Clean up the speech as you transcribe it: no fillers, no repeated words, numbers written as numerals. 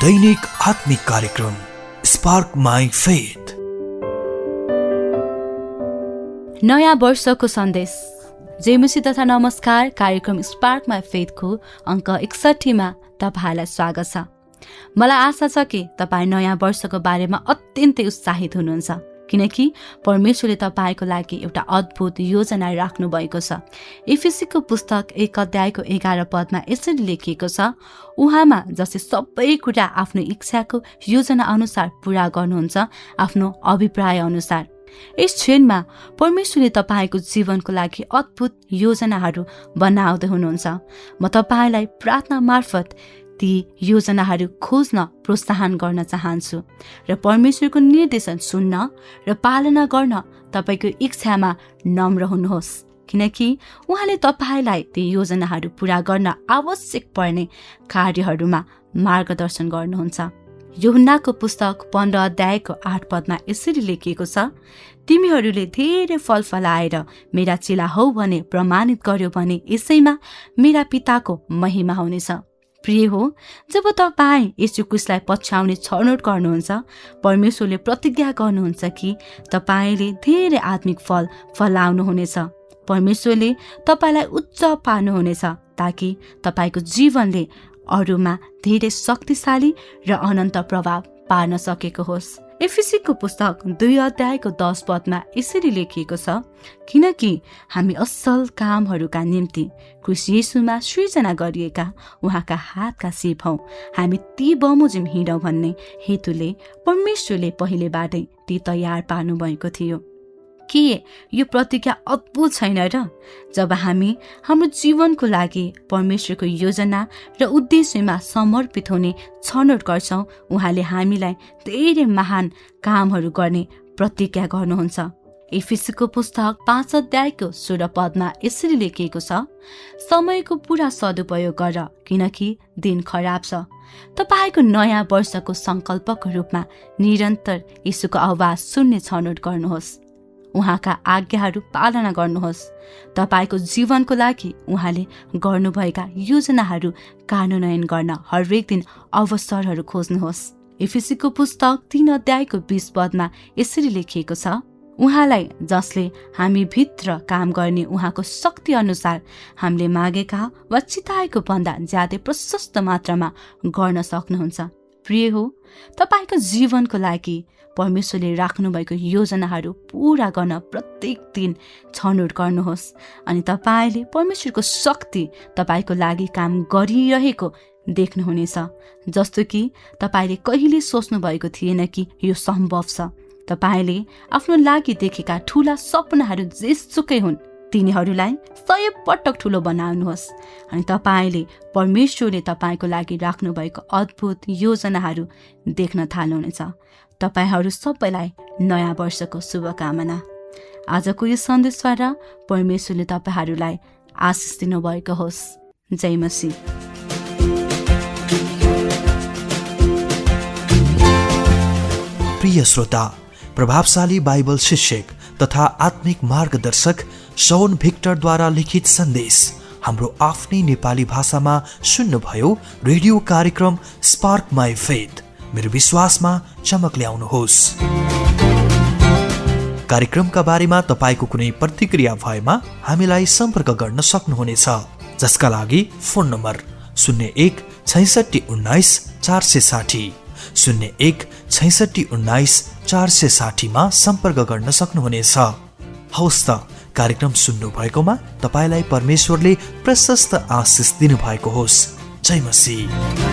दैनिक आत्मिक कार्यक्रम spark my faith. नयाँ वर्षको सन्देश। जयमसी तथा नमस्कार। कार्यक्रम स्पार्क माई फेथको अङ्क 61 मा तपाईलाई स्वागत छ। मलाई आशा छ कि तपाईँ नयाँ वर्षको बारेमा अत्यन्तै उत्साहित हुनुहुन्छ, किनकि परमेश्वरले तपाईँको लागि एउटा अद्भुत योजना राख्नु भएको छ। एफिसीको पुस्तक 1 अध्यायको 11 पदमा यसरी लेखिएको छ, उहाँमा जसले सबै कुरा आफ्नो इच्छाको योजना अनुसार पूरा गर्नुहुन्छ, आफ्नो अभिप्राय अनुसार। यस क्षणमा परमेश्वरले तपाईँको जीवनको लागि अद्भुत योजनाहरू बनाउँदै हुनुहुन्छ। म तपाईँलाई प्रार्थना मार्फत ती योजनाहरू खोज्न प्रोत्साहन गर्न चाहन्छु र परमेश्वरको निर्देशन सुन्न र पालना गर्न तपाईँको इच्छामा नम्र हुनुहोस्, किनकि उहाँले तपाईँलाई ती योजनाहरू पूरा गर्न आवश्यक पर्ने कार्यहरूमा मार्गदर्शन गर्नुहुन्छ। यूहन्नाको पुस्तक 15 अध्यायको 8 पदमा यसरी लेखिएको छ, तिमीहरूले धेरै फल फलाएर मेरा चेला हौ भने प्रमाणित गर्यो भने यसैमा मेरा पिताको महिमा हुनेछ। प्रिय हो, जब तपाईँ यीशु क्रिस्टलाई पछ्याउने छनौट गर्नुहुन्छ, परमेश्वरले प्रतिज्ञा गर्नुहुन्छ कि तपाईँले धेरै आत्मिक फल फलाउनुहुनेछ। परमेश्वरले तपाईँलाई उच्च पार्नुहुनेछ ताकि तपाईँको जीवनले अरूमा धेरै शक्तिशाली र अनन्त प्रभाव पार्न सकेको होस्। एफिसीको पुस्तक 2 अध्यायको 10 पदमा यसरी लेखिएको छ, किनकि हामी असल कामहरूका निम्ति ख्रीष्ट येशूमा सृजना गरिएका उहाँका हातका सिप हौं। हामी ती बमोजिम हिँडौं भन्ने हेतुले परमेश्वरले पहिलेबाटै ती तयार पार्नु भएको थियो। के यो प्रतिज्ञा अद्भुत छैन र? जब हामी हाम्रो जीवनको लागि परमेश्वरको योजना र उद्देश्यमा समर्पित हुने छनौट गर्छौं, उहाँले हामीलाई धेरै महान कामहरू गर्ने प्रतिज्ञा गर्नुहुन्छ। एफिसीको पुस्तक 5 अध्यायको 16 पदमा यसरी लेखिएको छ, समयको पूरा सदुपयोग गर, किनकि दिन खराब छ। तपाईको नयाँ वर्षको संकल्पको रूपमा निरन्तर यीशुको आवाज सुन्ने छनौट गर्नुहोस्, उहाँका आज्ञाहरू पालना गर्नुहोस्। तपाईको जीवनको लागि उहाँले गर्नुभएका योजनाहरू कार्यान्वयन गर्न हरेक दिन अवसरहरू खोज्नुहोस्। एफिसीको पुस्तक 3 अध्यायको 20 पदमा यसरी लेखिएको छ, उहाँलाई जसले हामी भित्र काम गर्ने उहाँको शक्ति अनुसार हामीले मागेका वा चिताएको भन्दा ज्यादै प्रशस्त मात्रामा गर्न सक्नुहुन्छ। प्रिय हो, तपाईको जीवनको लागि परमेश्वरले राख्नुभएको योजनाहरू पूरा गर्न प्रत्येक दिन छनौट गर्नुहोस्, अनि तपाईँले परमेश्वरको शक्ति तपाईँको लागि काम गरिरहेको देख्नुहुनेछ, जस्तो कि तपाईँले कहिले सोच्नु भएको थिएन कि यो सम्भव छ। तपाईँले आफ्नो लागि देखेका ठूला सपनाहरू जेसुकै हुन्, तिनीहरूलाई 100 पटक ठूलो बनाउनुहोस्, अनि तपाईँले परमेश्वरले तपाईँको लागि राख्नुभएको अद्भुत योजनाहरू देख्न थाल्नुहुनेछ। तपाईहरू सबैलाई नयाँ वर्षको शुभकामना। आजको यो सन्देशद्वारा परमेश्वरले तपाईहरूलाई आशिष दिनुभएको होस्। जय मसीह। प्रिय श्रोता, प्रभावशाली बाइबल शिक्षक तथा आत्मिक मार्गदर्शक शौन भिक्टरद्वारा लिखित सन्देश हाम्रो आफ्नै नेपाली भाषामा सुन्नुभयो। रेडियो कार्यक्रम स्पार्क माई फेथ, मेरो विश्वासमा चमक ल्याउनुहोस्। कार्यक्रमका बारेमा तपाईको कुनै प्रतिक्रिया भएमा हामीलाई सम्पर्क गर्न सक्नुहुनेछ, जसका लागि फोन नम्बर 01 66 19 460 01 66 19 460 मा सम्पर्क गर्न सक्नुहुनेछ। हवस् त, कार्यक्रम सुन्नु भएकोमा तपाईलाई परमेश्वरले प्रशस्त आशिष दिनुभएको होस्। जय मसीह।